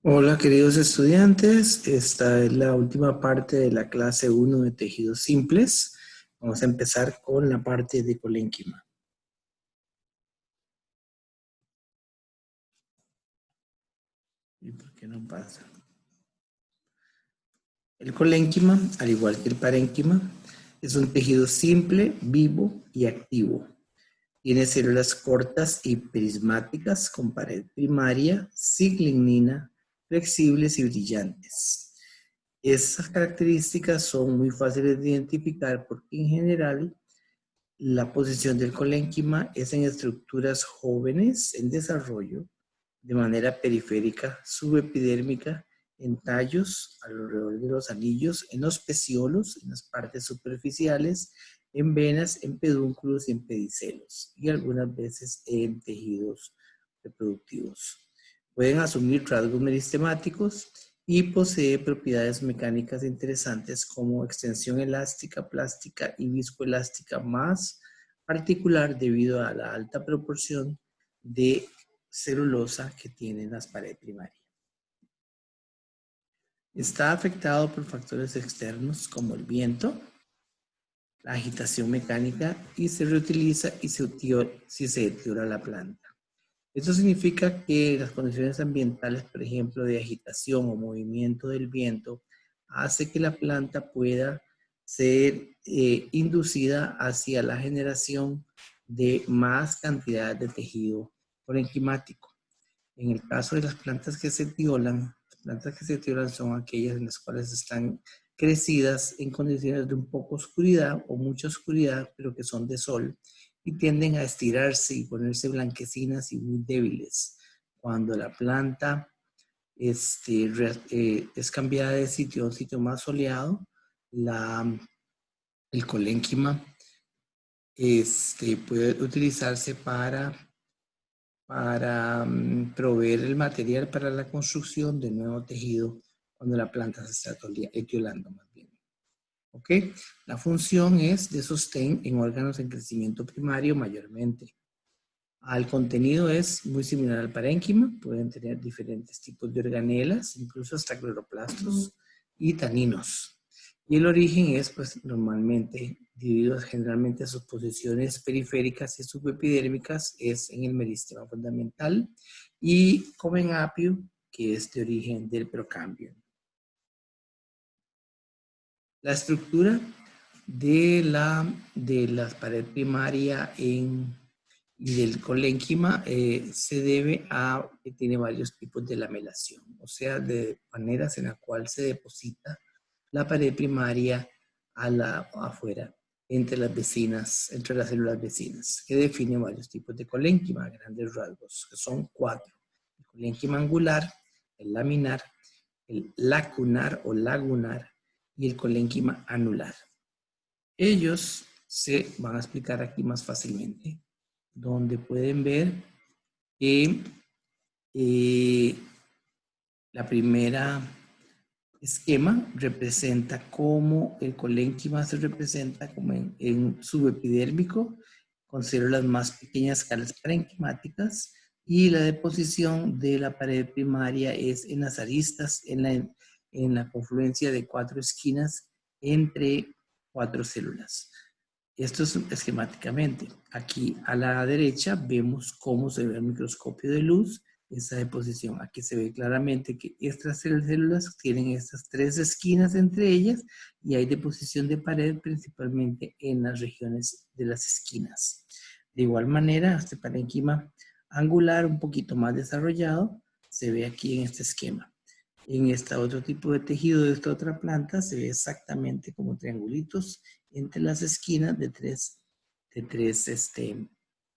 Hola queridos estudiantes, esta es la última parte de la clase 1 de tejidos simples. Vamos a empezar con la parte de colénquima. ¿Y por qué no pasa? El colénquima, al igual que el parénquima, es un tejido simple, vivo y activo. Tiene células cortas y prismáticas con pared primaria, ciglignina, flexibles y brillantes. Esas características son muy fáciles de identificar porque en general la posición del colénquima es en estructuras jóvenes en desarrollo, de manera periférica, subepidérmica, en tallos, alrededor de los anillos, en los pecíolos, en las partes superficiales, en venas, en pedúnculos y en pedicelos, y algunas veces en tejidos reproductivos. Pueden asumir rasgos meristemáticos y posee propiedades mecánicas interesantes como extensión elástica, plástica y viscoelástica más particular debido a la alta proporción de celulosa que tienen las paredes primarias. Está afectado por factores externos como el viento, la agitación mecánica y se reutiliza y si se deteriora la planta. Esto significa que las condiciones ambientales, por ejemplo, de agitación o movimiento del viento, hace que la planta pueda ser inducida hacia la generación de más cantidad de tejido parenquimático. En el caso de las plantas que se tiolan, las plantas que se tiolan son aquellas en las cuales están crecidas en condiciones de un poco oscuridad o mucha oscuridad, pero que son de sol y tienden a estirarse y ponerse blanquecinas y muy débiles. Cuando la planta es cambiada de sitio a un sitio más soleado, el colénquima puede utilizarse para proveer el material para la construcción de nuevo tejido cuando la planta se está etiolando más bien. ¿Ok? La función es de sostén en órganos en crecimiento primario mayormente. El contenido es muy similar al parénquima, pueden tener diferentes tipos de organelas, incluso hasta cloroplastos y taninos. Y el origen es, pues, normalmente, debido generalmente a sus posiciones periféricas y subepidérmicas, es en el meristema fundamental y comen apio, que es de origen del procambio. La estructura de la pared primaria y del colénquima se debe a que tiene varios tipos de lamelación, o sea, de maneras en la cual se deposita la pared primaria afuera, entre las vecinas, entre las células vecinas, que define varios tipos de colénquima, grandes rasgos, que son 4. El colénquima angular, el laminar, el lacunar o lagunar y el colénquima anular. Ellos se van a explicar aquí más fácilmente, donde pueden ver que la primera esquema representa cómo el colénquima se representa como en subepidérmico, con células más pequeñas que las parenquimáticas, y la deposición de la pared primaria es en las aristas, en la confluencia de 4 esquinas entre 4 células. Esto es esquemáticamente. Aquí a la derecha vemos cómo se ve el microscopio de luz esa deposición. Aquí se ve claramente que estas células tienen estas 3 esquinas entre ellas y hay deposición de pared principalmente en las regiones de las esquinas. De igual manera, este parénquima angular un poquito más desarrollado se ve aquí en este esquema. En este otro tipo de tejido de esta otra planta se ve exactamente como triangulitos entre las esquinas de tres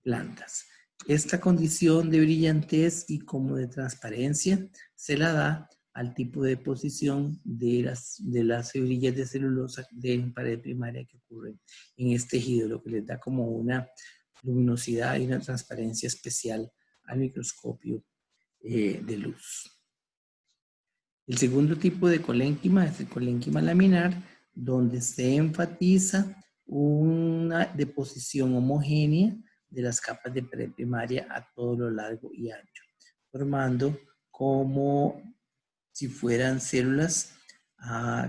plantas. Esta condición de brillantez y como de transparencia se la da al tipo de posición de las fibrillas de celulosa de pared primaria que ocurren en este tejido, lo que les da como una luminosidad y una transparencia especial al microscopio de luz. El segundo tipo de colénquima es el colénquima laminar, donde se enfatiza una deposición homogénea de las capas de pared primaria a todo lo largo y ancho, formando como si fueran células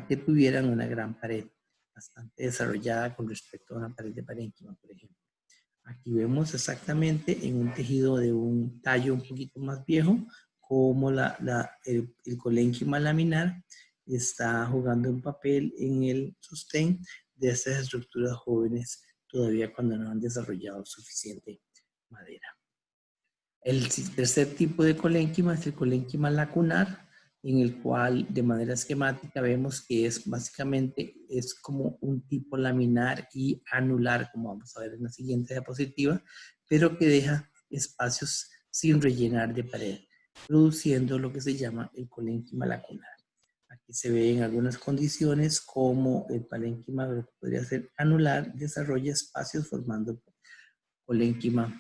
que tuvieran una gran pared bastante desarrollada con respecto a una pared de parénquima, por ejemplo. Aquí vemos exactamente en un tejido de un tallo un poquito más viejo cómo el colénquima laminar está jugando un papel en el sostén de estas estructuras jóvenes todavía cuando no han desarrollado suficiente madera. El tercer tipo de colénquima es el colénquima lacunar, en el cual de manera esquemática vemos que es básicamente es como un tipo laminar y anular, como vamos a ver en la siguiente diapositiva, pero que deja espacios sin rellenar de pared, produciendo lo que se llama el colénquima lacunar. Aquí se ve en algunas condiciones como el parénquima, lo que podría ser anular, desarrolla espacios formando colénquima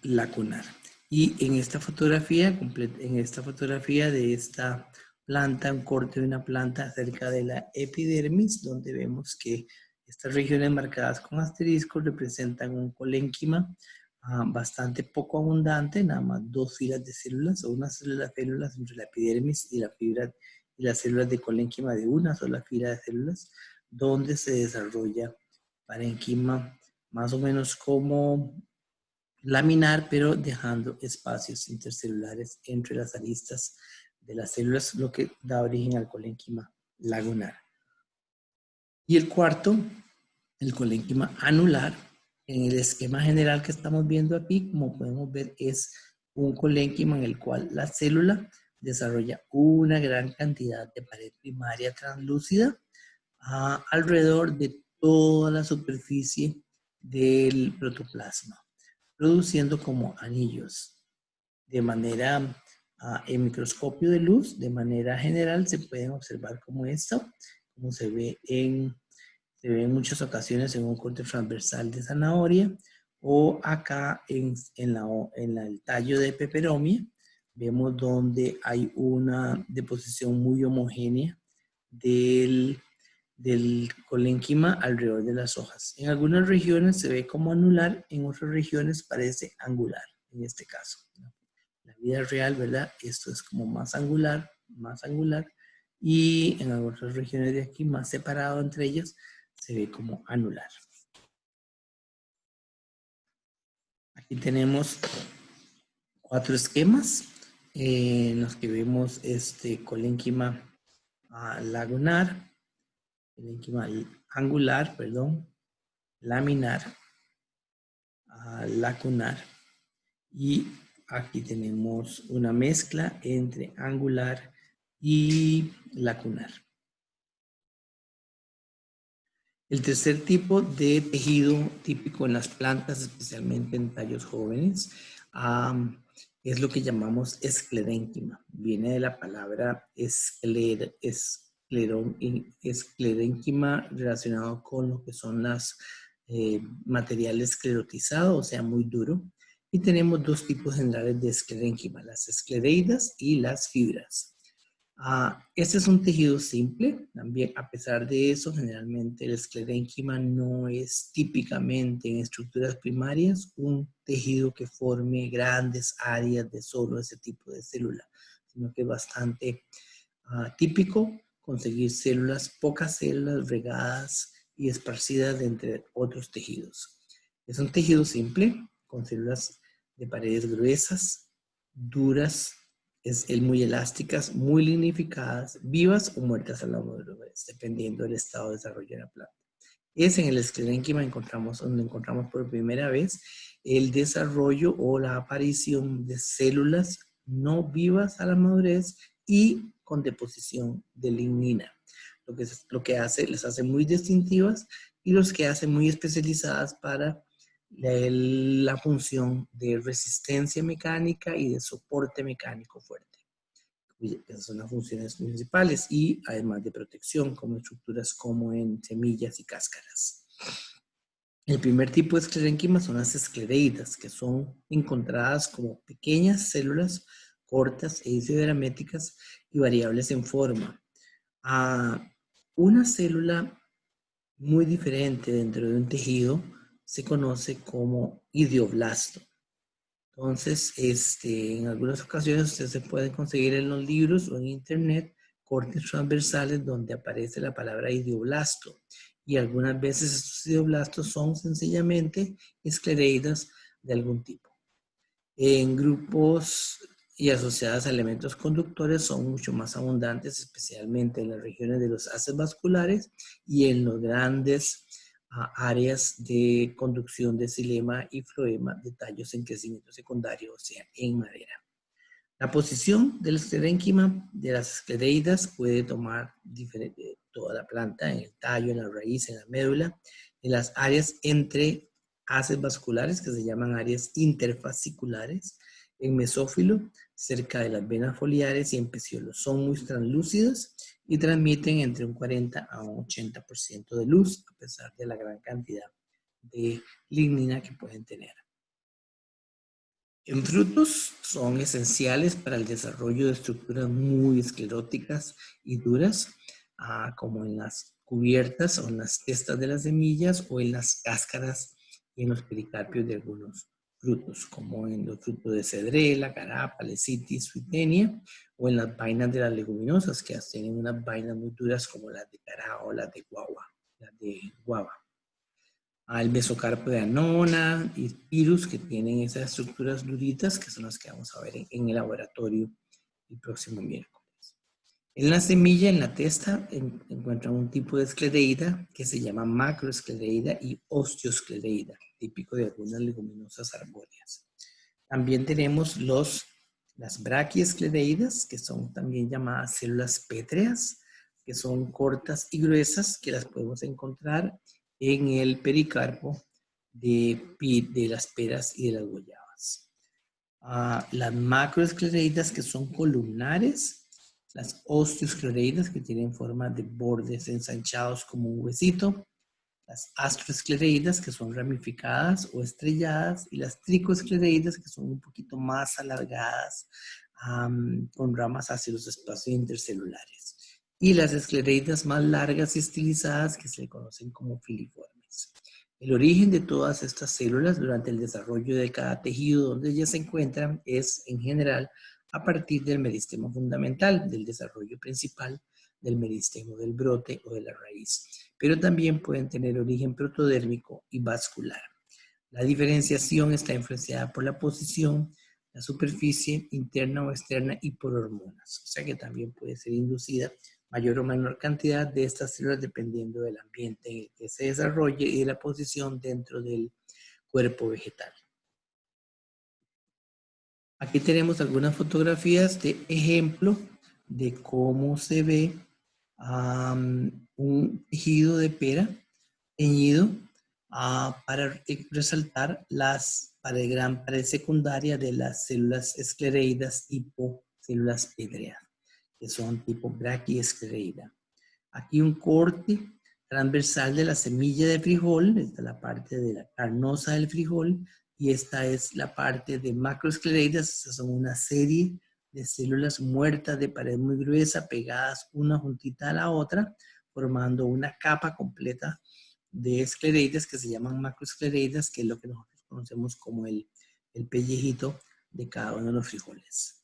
lacunar. Y en esta fotografía de esta planta, un corte de una planta cerca de la epidermis, donde vemos que estas regiones marcadas con asterisco representan un colénquima bastante poco abundante, nada más 2 filas de células o una sola célula entre la epidermis y las células de colénquima de una sola fila de células, donde se desarrolla parénquima más o menos como laminar, pero dejando espacios intercelulares entre las aristas de las células, lo que da origen al colénquima lagunar. Y el cuarto, el colénquima anular, en el esquema general que estamos viendo aquí, como podemos ver, es un colénquima en el cual la célula desarrolla una gran cantidad de pared primaria translúcida alrededor de toda la superficie del protoplasma, produciendo como anillos. De manera, en microscopio de luz, de manera general, se pueden observar como esto, como se ve en muchas ocasiones en un corte transversal de zanahoria, o acá en el tallo de peperomia, vemos donde hay una deposición muy homogénea del colénquima alrededor de las hojas. En algunas regiones se ve como anular, en otras regiones parece angular, en este caso. La vida real, ¿verdad? Esto es como más angular, y en otras regiones de aquí, más separado entre ellos, se ve como anular. Aquí tenemos 4 esquemas en los que vemos este colénquima lagunar, colénquima angular, perdón, laminar, lacunar, y aquí tenemos una mezcla entre angular y lacunar. El tercer tipo de tejido típico en las plantas, especialmente en tallos jóvenes, es lo que llamamos esclerénquima. Viene de la palabra esclerénquima relacionado con lo que son las material esclerotizado, o sea, muy duro. Y tenemos 2 tipos generales de esclerénquima, las esclereidas y las fibras. Este es un tejido simple, también a pesar de eso, generalmente el esclerénquima no es típicamente en estructuras primarias un tejido que forme grandes áreas de solo ese tipo de célula, sino que es bastante típico conseguir pocas células regadas y esparcidas entre otros tejidos. Es un tejido simple con células de paredes gruesas, duras, muy elásticas, muy lignificadas, vivas o muertas a la madurez, dependiendo del estado de desarrollo de la planta. Es en el esclerénquima donde encontramos por primera vez el desarrollo o la aparición de células no vivas a la madurez y con deposición de lignina. Lo que les hace muy distintivas y los que hace muy especializadas para la función de resistencia mecánica y de soporte mecánico fuerte. Esas son las funciones principales y además de protección como estructuras como en semillas y cáscaras. El primer tipo de esclerénquima son las esclereidas, que son encontradas como pequeñas células cortas e isodraméticas y variables en forma. Una célula muy diferente dentro de un tejido se conoce como idioblasto. Entonces, en algunas ocasiones ustedes se pueden conseguir en los libros o en internet cortes transversales donde aparece la palabra idioblasto. Y algunas veces estos idioblastos son sencillamente esclereidas de algún tipo. En grupos y asociadas a elementos conductores son mucho más abundantes, especialmente en las regiones de los haces vasculares y en los grandes áreas de conducción de xilema y floema de tallos en crecimiento secundario, o sea, en madera. La posición del esclerénquima de las esclereidas puede tomar toda la planta, en el tallo, en la raíz, en la médula, en las áreas entre haces vasculares, que se llaman áreas interfasciculares, en mesófilo, cerca de las venas foliares y en pecíolos. Son muy translúcidas y transmiten entre un 40 a un 80% de luz, a pesar de la gran cantidad de lignina que pueden tener. En frutos son esenciales para el desarrollo de estructuras muy escleróticas y duras, como en las cubiertas o en las testas de las semillas o en las cáscaras y en los pericarpios de algunos frutos, como en los frutos de cedrela, carapa, lecitis, suitenia, o en las vainas de las leguminosas, que tienen unas vainas muy duras como las de carao o las de guava. Al mesocarpo de Annona y Pyrrhus, que tienen esas estructuras duritas, que son las que vamos a ver en el laboratorio el próximo miércoles. En la semilla, en la testa, encuentran un tipo de esclereida que se llama macroesclereida y osteosclereida, típico de algunas leguminosas arbóreas. También tenemos las braquiesclereidas, que son también llamadas células pétreas, que son cortas y gruesas, que las podemos encontrar en el pericarpo de las peras y de las guayabas. Las macroesclereidas, que son columnares, las osteosclereidas, que tienen forma de bordes ensanchados como un huesito, las astroesclereidas, que son ramificadas o estrelladas, y las tricoesclereidas, que son un poquito más alargadas, con ramas hacia los espacios intercelulares. Y las esclereidas más largas y estilizadas, que se le conocen como filiformes. El origen de todas estas células durante el desarrollo de cada tejido donde ellas se encuentran es, en general, a partir del meristemo fundamental, del desarrollo principal del meristemo del brote o de la raíz, pero también pueden tener origen protodérmico y vascular. La diferenciación está influenciada por la posición, la superficie interna o externa y por hormonas, o sea que también puede ser inducida mayor o menor cantidad de estas células dependiendo del ambiente en el que se desarrolle y de la posición dentro del cuerpo vegetal. Aquí tenemos algunas fotografías de ejemplo de cómo se ve un tejido de pera teñido para resaltar las pared secundaria de las células esclereidas tipo células pétreas, que son tipo braquiesclereida. Aquí un corte transversal de la semilla de frijol, esta es la parte de la carnosa del frijol, y esta es la parte de macroesclereidas. Estas son una serie de células muertas de pared muy gruesa, pegadas una juntita a la otra, formando una capa completa de esclereidas que se llaman macroesclereidas, que es lo que nosotros conocemos como el pellejito de cada uno de los frijoles.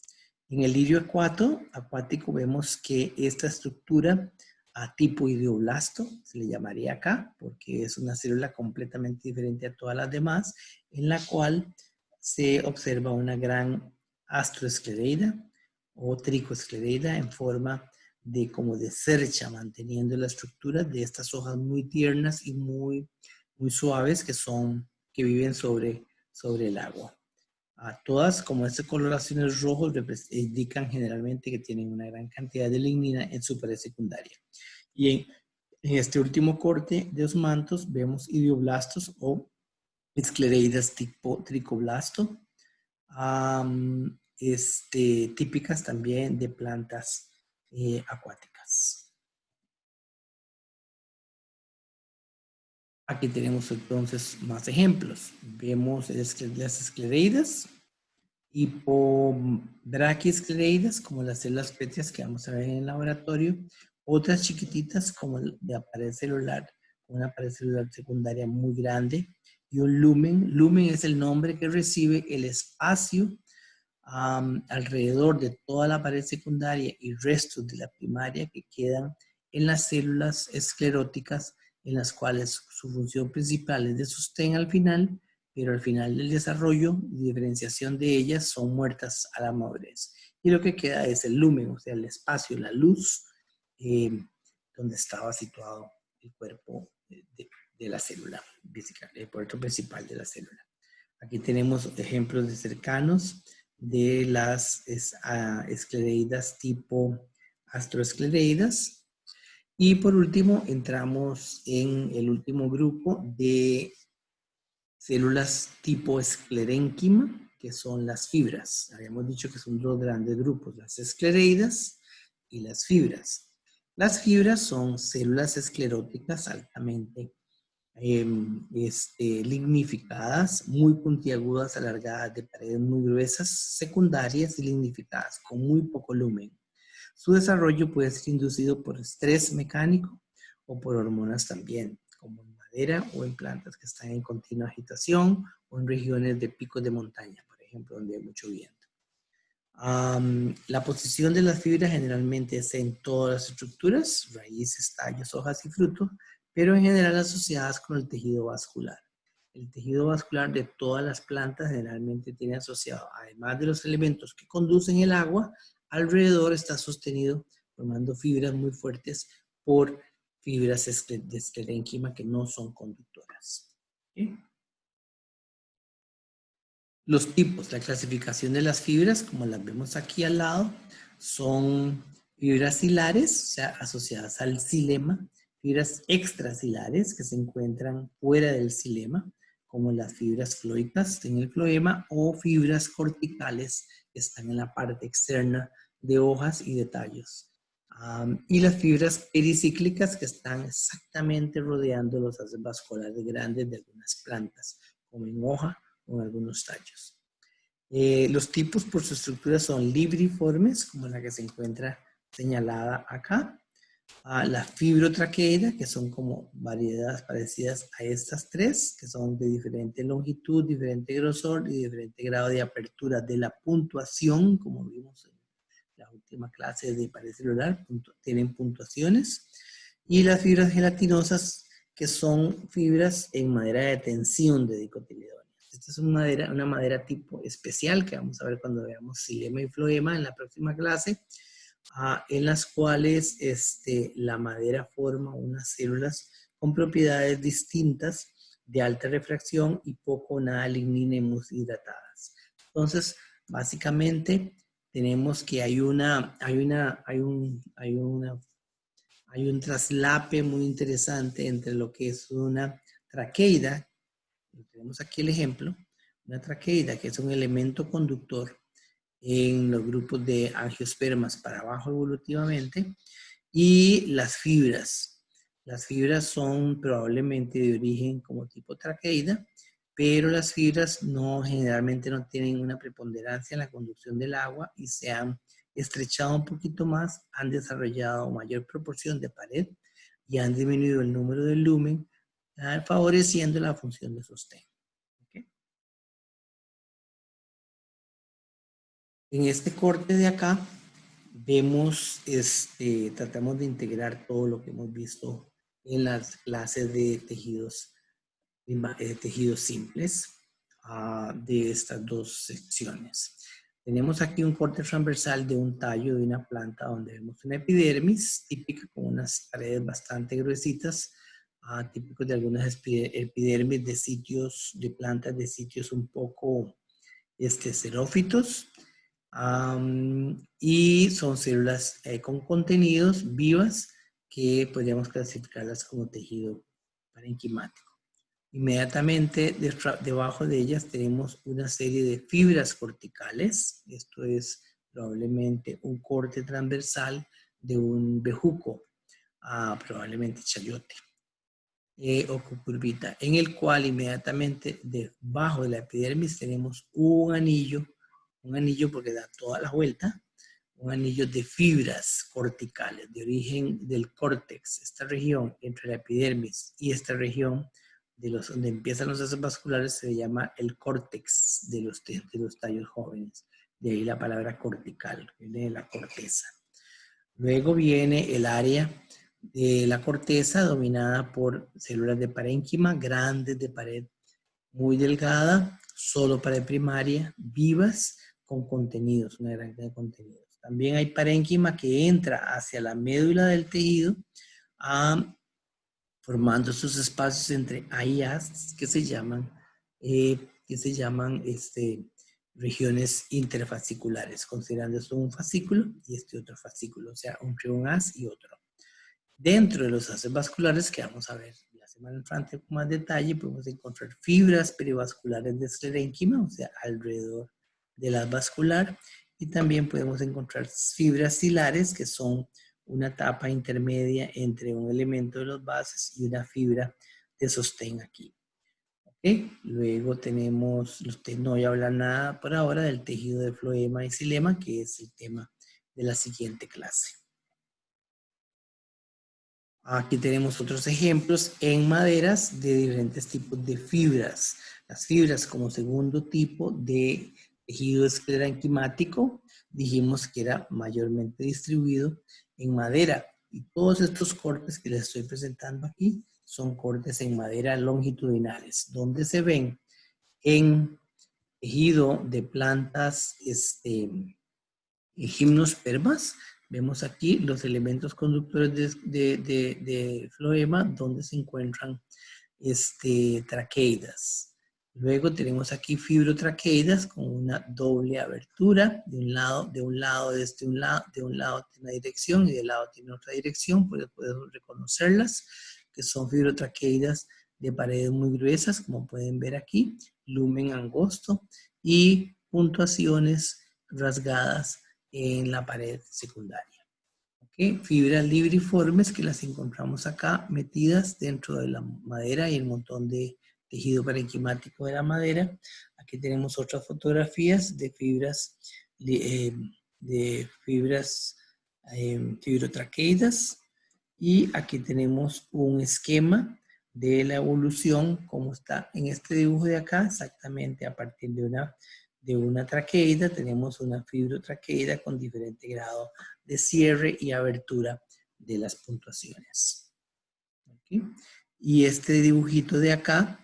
En el lirio acuático vemos que esta estructura a tipo idioblasto, se le llamaría acá, porque es una célula completamente diferente a todas las demás, en la cual se observa una gran astroesclereida o tricoesclereida en forma de como de cercha, manteniendo la estructura de estas hojas muy tiernas y muy suaves que viven sobre el agua. Todas, como estas coloraciones rojos, indican generalmente que tienen una gran cantidad de lignina en su pared secundaria. Y en este último corte de los mantos vemos idioblastos o esclereidas tipo tricoblasto, típicas también de plantas acuáticas. Aquí tenemos entonces más ejemplos. Vemos las esclereidas, hipobraquiesclereidas, como las células pétreas que vamos a ver en el laboratorio, otras chiquititas como de pared celular, una pared celular secundaria muy grande, y un lumen. Lumen es el nombre que recibe el espacio alrededor de toda la pared secundaria y restos de la primaria que quedan en las células escleróticas, en las cuales su función principal es de sostén al final, pero al final del desarrollo y diferenciación de ellas son muertas a la madurez. Y lo que queda es el lumen, o sea, el espacio, la luz, donde estaba situado el cuerpo de la célula, el puerto principal de la célula. Aquí tenemos ejemplos de cercanos de las esclereidas tipo astroesclereidas. Y por último, entramos en el último grupo de células tipo esclerénquima, que son las fibras. Habíamos dicho que son dos grandes grupos, las esclereidas y las fibras. Las fibras son células escleróticas altamente lignificadas, muy puntiagudas, alargadas, de paredes muy gruesas, secundarias y lignificadas, con muy poco lumen. Su desarrollo puede ser inducido por estrés mecánico o por hormonas también, como en madera o en plantas que están en continua agitación o en regiones de picos de montaña, por ejemplo, donde hay mucho viento. La posición de las fibras generalmente es en todas las estructuras, raíces, tallos, hojas y frutos, pero en general asociadas con el tejido vascular. El tejido vascular de todas las plantas generalmente tiene asociado, además de los elementos que conducen el agua, alrededor está sostenido formando fibras muy fuertes por fibras de esclerénquima que no son conductoras. ¿Okay? Los tipos, la clasificación de las fibras, como las vemos aquí al lado, son fibras hilares, o sea, asociadas al xilema, fibras extracilares que se encuentran fuera del xilema, como las fibras floicas en el floema, o fibras corticales que están en la parte externa de hojas y de tallos. Y las fibras pericíclicas que están exactamente rodeando los haces vasculares grandes de algunas plantas, como en hoja, con algunos tallos. Los tipos por su estructura son libriformes, como la que se encuentra señalada acá. La fibrotraqueida, que son como variedades parecidas a estas tres, que son de diferente longitud, diferente grosor y diferente grado de apertura de la puntuación, como vimos en la última clase de pared celular, tienen puntuaciones. Y las fibras gelatinosas, que son fibras en madera de tensión de dicotiledóneas. Esta es una madera tipo especial que vamos a ver cuando veamos xilema y floema en la próxima clase, en las cuales la madera forma unas células con propiedades distintas de alta refracción y poco o nada lignina y muy hidratadas. Entonces, básicamente, tenemos que hay un traslape muy interesante entre lo que es una traqueida, tenemos aquí el ejemplo, una traqueida que es un elemento conductor en los grupos de angiospermas para abajo evolutivamente, y las fibras. Las fibras son probablemente de origen como tipo traqueida, pero las fibras generalmente no tienen una preponderancia en la conducción del agua y se han estrechado un poquito más, han desarrollado mayor proporción de pared y han disminuido el número de lumen, favoreciendo la función de sostén. ¿Okay? En este corte de acá vemos, tratamos de integrar todo lo que hemos visto en las clases de tejidos simples de estas dos secciones. Tenemos aquí un corte transversal de un tallo de una planta donde vemos una epidermis típica con unas paredes bastante gruesitas, típicos de algunas epidermis de sitios, de plantas de sitios un poco xerófitos, y son células con contenidos vivas que podríamos clasificarlas como tejido parenquimático. Inmediatamente debajo de ellas tenemos una serie de fibras corticales. Esto es probablemente un corte transversal de un bejuco, probablemente chayote o cucurbita, en el cual inmediatamente debajo de la epidermis tenemos un anillo porque da toda la vuelta, un anillo de fibras corticales de origen del córtex, esta región entre la epidermis y esta región donde empiezan los haces vasculares se llama el córtex de los tallos jóvenes. De ahí la palabra cortical, viene de la corteza. Luego viene el área de la corteza dominada por células de parénquima, grandes de pared muy delgada, solo pared primaria, vivas, con contenidos, una gran cantidad de contenidos. También hay parénquima que entra hacia la médula del tejido, formando esos espacios entre A y A que se llaman regiones interfasciculares, considerando esto un fascículo y este otro fascículo, o sea, entre un haz y otro. Dentro de los haces vasculares, que vamos a ver la semana entrante con más detalle, podemos encontrar fibras perivasculares de esclerénquima, o sea, alrededor de la vascular, y también podemos encontrar fibras cilares, que son una etapa intermedia entre un elemento de los bases y una fibra de sostén aquí. ¿Okay? Luego tenemos, no voy a hablar nada por ahora del tejido de floema y xilema, que es el tema de la siguiente clase. Aquí tenemos otros ejemplos en maderas de diferentes tipos de fibras. Las fibras como segundo tipo de tejido esclerenquimático, dijimos que era mayormente distribuido en madera. Y todos estos cortes que les estoy presentando aquí son cortes en madera longitudinales, donde se ven en tejido de plantas gimnospermas. Vemos aquí los elementos conductores de floema donde se encuentran traqueidas. Luego tenemos aquí fibrotraqueidas con una doble abertura. De un lado tiene una dirección y del lado tiene otra dirección. Podemos reconocerlas, que son fibrotraqueidas de paredes muy gruesas, como pueden ver aquí, lumen angosto y puntuaciones rasgadas en la pared secundaria. ¿Okay? Fibras libriformes que las encontramos acá metidas dentro de la madera y el montón de tejido parenquimático de la madera. Aquí tenemos otras fotografías de fibrotraqueidas, y aquí tenemos un esquema de la evolución como está en este dibujo de acá, exactamente a partir de una traqueida. Tenemos una fibrotraqueida con diferente grado de cierre y abertura de las puntuaciones. ¿Okay? Y este dibujito de acá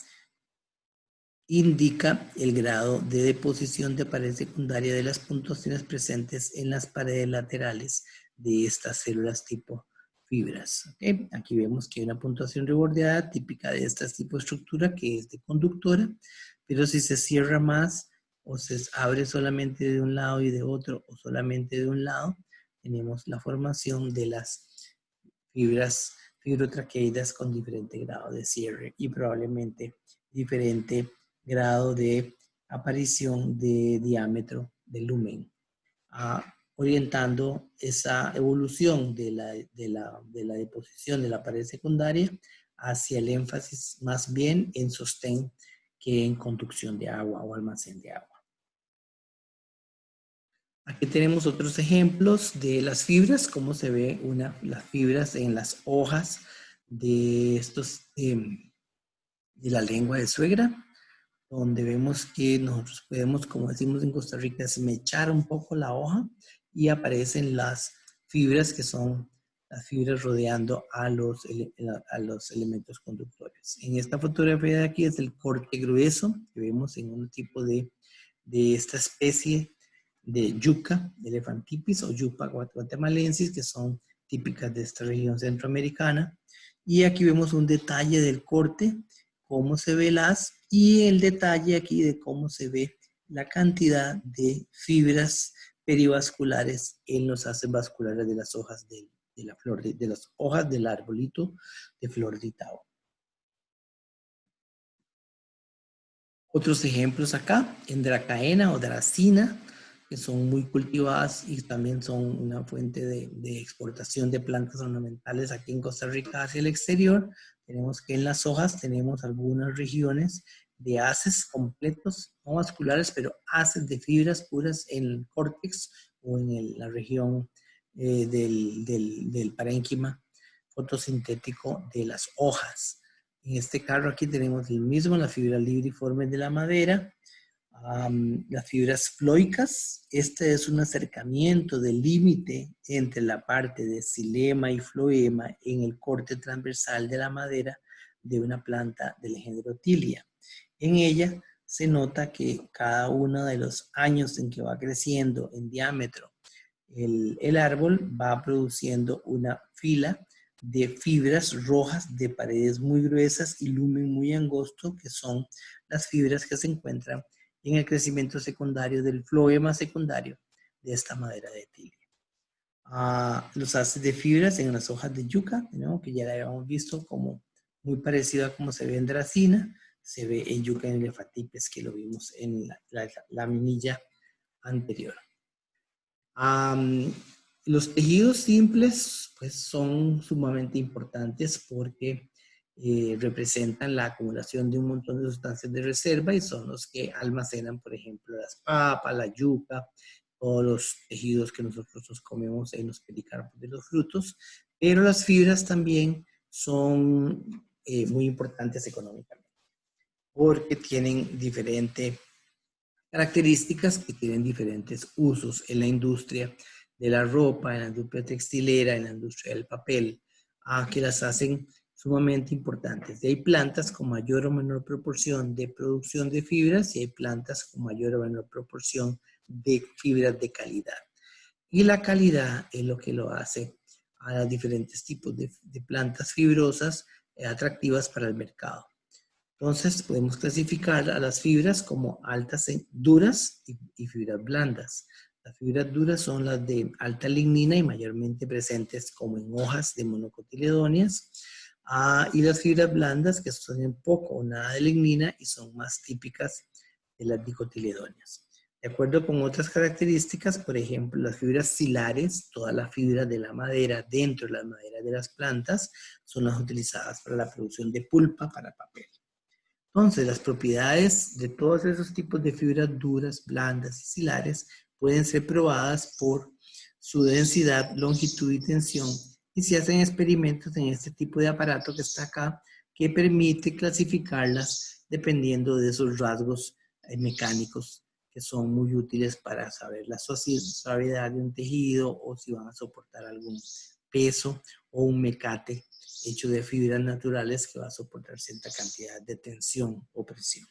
indica el grado de deposición de pared secundaria de las puntuaciones presentes en las paredes laterales de estas células tipo fibras. ¿Okay? Aquí vemos que hay una puntuación rebordeada típica de este tipo de estructura que es de conductora, pero si se cierra más o se abre solamente de un lado y de otro o solamente de un lado, tenemos la formación de las fibrotraqueidas con diferente grado de cierre y probablemente diferente grado de aparición de diámetro del lumen, orientando esa evolución de la deposición de la pared secundaria hacia el énfasis más bien en sostén que en conducción de agua o almacén de agua. Aquí tenemos otros ejemplos de las fibras, cómo se ve las fibras en las hojas de de la lengua de suegra, donde vemos que nosotros podemos, como decimos en Costa Rica, esmechar un poco la hoja y aparecen las fibras que son las fibras rodeando a los elementos conductores. En esta fotografía de aquí es el corte grueso que vemos en un tipo de esta especie de yuca, elefantipis o yuca guatemalensis, que son típicas de esta región centroamericana. Y aquí vemos un detalle del corte, cómo se ve y el detalle aquí de cómo se ve la cantidad de fibras perivasculares en los haces vasculares de las hojas de la flor, de las hojas del arbolito de flor de Itao. Otros ejemplos acá, en dracaena o dracina, que son muy cultivadas y también son una fuente de exportación de plantas ornamentales aquí en Costa Rica hacia el exterior. Tenemos que en las hojas tenemos algunas regiones de haces completos, no vasculares, pero haces de fibras puras en el córtex o en la región del parénquima fotosintético de las hojas. En este carro aquí tenemos el mismo, las fibras libriformes de la madera, las fibras floicas. Este es un acercamiento del límite entre la parte de xilema y floema en el corte transversal de la madera de una planta del género Tilia. En ella se nota que cada uno de los años en que va creciendo en diámetro el árbol va produciendo una fila de fibras rojas de paredes muy gruesas y lumen muy angosto, que son las fibras que se encuentran en el crecimiento secundario del floema secundario de esta madera de tilia. Los haces de fibras en las hojas de yuca, ¿no? Que ya la habíamos visto como muy parecida a como se ve en dracina, se ve en yuca en elefatipes, que lo vimos en la minilla anterior. Los tejidos simples pues, son sumamente importantes porque representan la acumulación de un montón de sustancias de reserva y son los que almacenan, por ejemplo, las papas, la yuca, todos los tejidos que nosotros nos comemos en los pericarpos de los frutos, pero las fibras también son muy importantes económicamente porque tienen diferentes características que tienen diferentes usos en la industria de la ropa, en la industria textilera, en la industria del papel, que las hacen sumamente importantes. Y hay plantas con mayor o menor proporción de producción de fibras y hay plantas con mayor o menor proporción de fibras de calidad. Y la calidad es lo que lo hace a los diferentes tipos de plantas fibrosas atractivas para el mercado. Entonces podemos clasificar a las fibras como altas, duras y fibras blandas. Las fibras duras son las de alta lignina y mayormente presentes como en hojas de monocotiledóneas. Y las fibras blandas que tienen poco o nada de lignina y son más típicas de las dicotiledóneas. De acuerdo con otras características, por ejemplo, las fibras silares, todas las fibras de la madera dentro de las maderas de las plantas, son las utilizadas para la producción de pulpa para papel. Entonces, las propiedades de todos esos tipos de fibras duras, blandas y silares pueden ser probadas por su densidad, longitud y tensión. Y se hacen experimentos en este tipo de aparato que está acá, que permite clasificarlas dependiendo de esos rasgos mecánicos que son muy útiles para saber la suavidad de un tejido o si van a soportar algún peso o un mecate hecho de fibras naturales que va a soportar cierta cantidad de tensión o presión.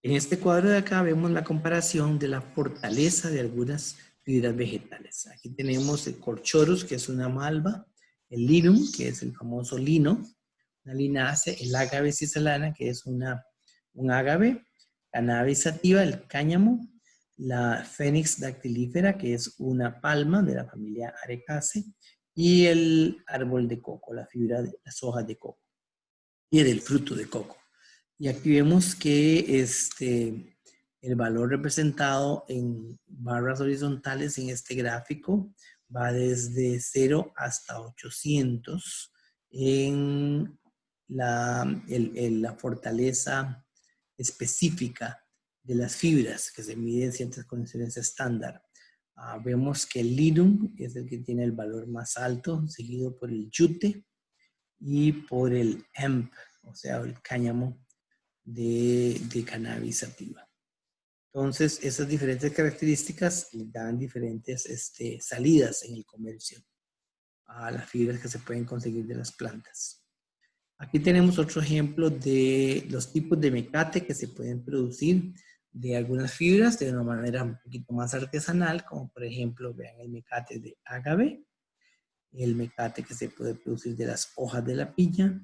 En este cuadro de acá vemos la comparación de la fortaleza de algunas fibras vegetales. Aquí tenemos el Corchorus, que es una malva, el Linum, que es el famoso lino, una linácea, el Agave cisalana, que es un ágave, Cannabis sativa, el cáñamo, la Phoenix dactilífera, que es una palma de la familia Arecaceae, y el árbol de coco, la fibra de las hojas de coco y del fruto de coco. Y aquí vemos que el valor representado en barras horizontales en este gráfico va desde 0 hasta 800 en la fortaleza específica de las fibras que se miden en ciertas condiciones estándar. Vemos que el linum es el que tiene el valor más alto, seguido por el jute y por el hemp, o sea, el cáñamo de cannabis sativa. Entonces, esas diferentes características le dan diferentes salidas en el comercio a las fibras que se pueden conseguir de las plantas. Aquí tenemos otro ejemplo de los tipos de mecate que se pueden producir de algunas fibras de una manera un poquito más artesanal, como por ejemplo, vean el mecate de agave, el mecate que se puede producir de las hojas de la piña,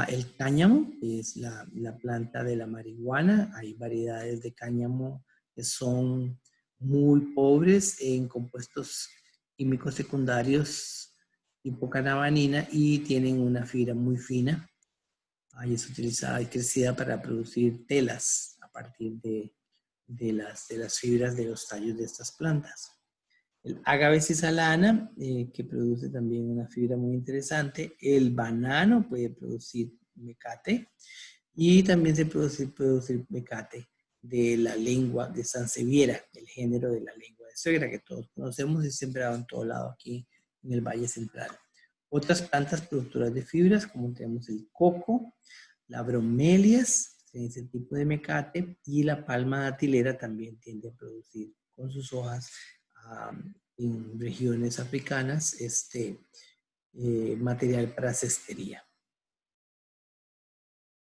el cáñamo, que es la planta de la marihuana. Hay variedades de cáñamo que son muy pobres en compuestos químicos secundarios tipo cannabanina y tienen una fibra muy fina. Ahí es utilizada y crecida para producir telas a partir de las fibras de los tallos de estas plantas. El agave cisalana, que produce también una fibra muy interesante. El banano puede producir mecate. Y también se puede producir mecate de la lengua de Sansevieria, el género de la lengua de suegra que todos conocemos y sembrado en todo lado aquí en el Valle Central. Otras plantas productoras de fibras, como tenemos el coco, la bromelias, ese tipo de mecate, y la palma datilera también tiende a producir con sus hojas en regiones africanas material para cestería.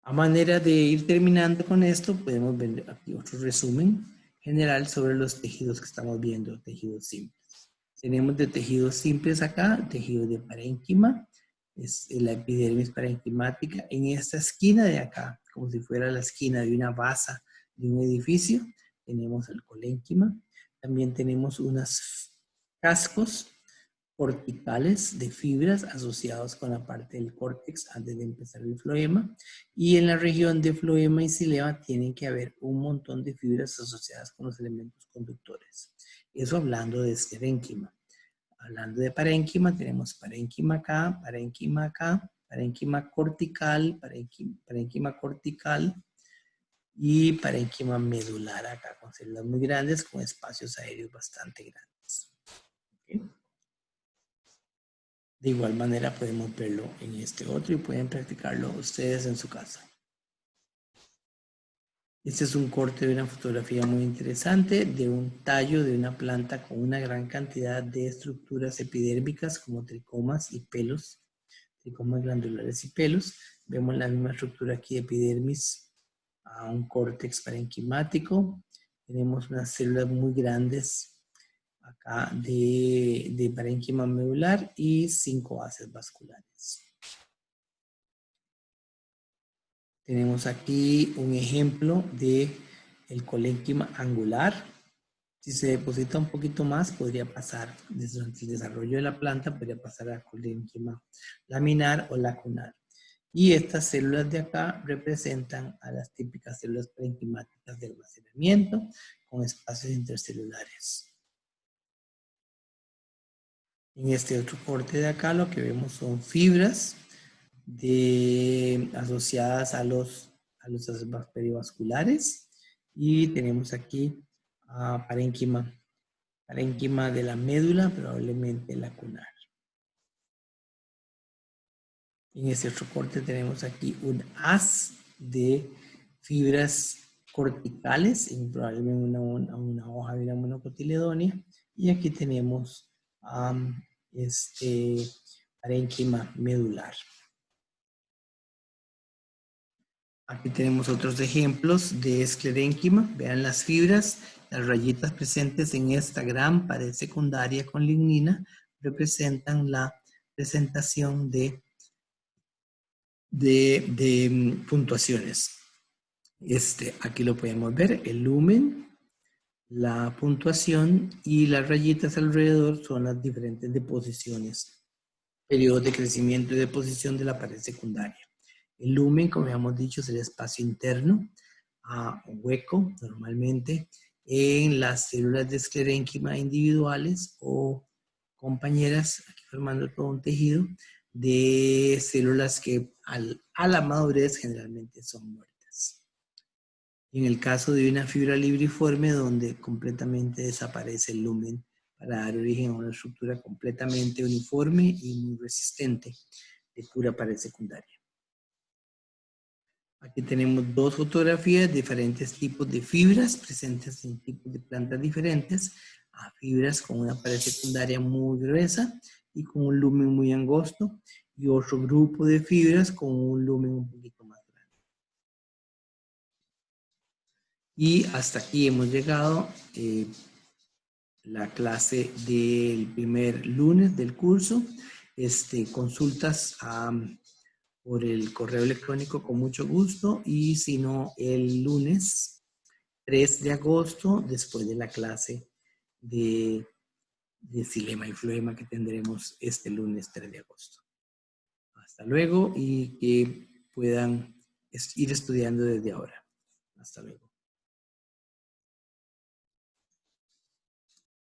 A manera de ir terminando con esto, podemos ver aquí otro resumen general sobre los tejidos que estamos viendo, tejidos simples. Tenemos de tejidos simples acá, tejido de parénquima, es la epidermis parenquimática. En esta esquina de acá, como si fuera la esquina de una basa de un edificio, tenemos el colénquima. También tenemos unos cascos corticales de fibras asociados con la parte del córtex antes de empezar el floema. Y en la región de floema y xilema tienen que haber un montón de fibras asociadas con los elementos conductores. Eso hablando de esclerénquima. Hablando de parénquima, tenemos parénquima acá, parénquima cortical, parénquima cortical y parénquima medular acá, con células muy grandes, con espacios aéreos bastante grandes. ¿Okay? De igual manera podemos verlo en este otro y pueden practicarlo ustedes en su casa. Este es un corte de una fotografía muy interesante de un tallo de una planta con una gran cantidad de estructuras epidérmicas como tricomas y pelos, tricomas glandulares y pelos. Vemos la misma estructura aquí de epidermis a un córtex parenquimático. Tenemos unas células muy grandes acá de parénquima medular y 5 bases vasculares. Tenemos aquí un ejemplo de el colénquima angular. Si se deposita un poquito más, podría pasar, durante el desarrollo de la planta, podría pasar a colénquima laminar o lacunar. Y estas células de acá representan a las típicas células parenquimáticas de almacenamiento con espacios intercelulares. En este otro corte de acá lo que vemos son fibras asociadas a los perivasculares y tenemos aquí parénquima de la médula, probablemente lacunar. En este otro corte tenemos aquí un haz de fibras corticales, probablemente una hoja de una monocotiledónea, y aquí tenemos parénquima medular. Aquí tenemos otros ejemplos de esclerénquima. Vean las fibras, las rayitas presentes en esta gran pared secundaria con lignina representan la presentación de puntuaciones. Aquí lo podemos ver, el lumen, la puntuación y las rayitas alrededor son las diferentes deposiciones, periodos de crecimiento y deposición de la pared secundaria. El lumen, como habíamos dicho, es el espacio interno, hueco normalmente, en las células de esclerénquima individuales o compañeras, aquí formando todo un tejido, de células que a la madurez generalmente son muertas. En el caso de una fibra libriforme, donde completamente desaparece el lumen para dar origen a una estructura completamente uniforme y muy resistente de pura pared secundaria. Aquí tenemos dos fotografías de diferentes tipos de fibras presentes en tipos de plantas diferentes. Fibras con una pared secundaria muy gruesa y con un lumen muy angosto. Y otro grupo de fibras con un lumen un poquito más grande. Y hasta aquí hemos llegado la clase del primer lunes del curso. Consultas por el correo electrónico con mucho gusto, y si no, el lunes 3 de agosto, después de la clase de xilema y floema que tendremos este lunes 3 de agosto. Hasta luego y que puedan ir estudiando desde ahora. Hasta luego.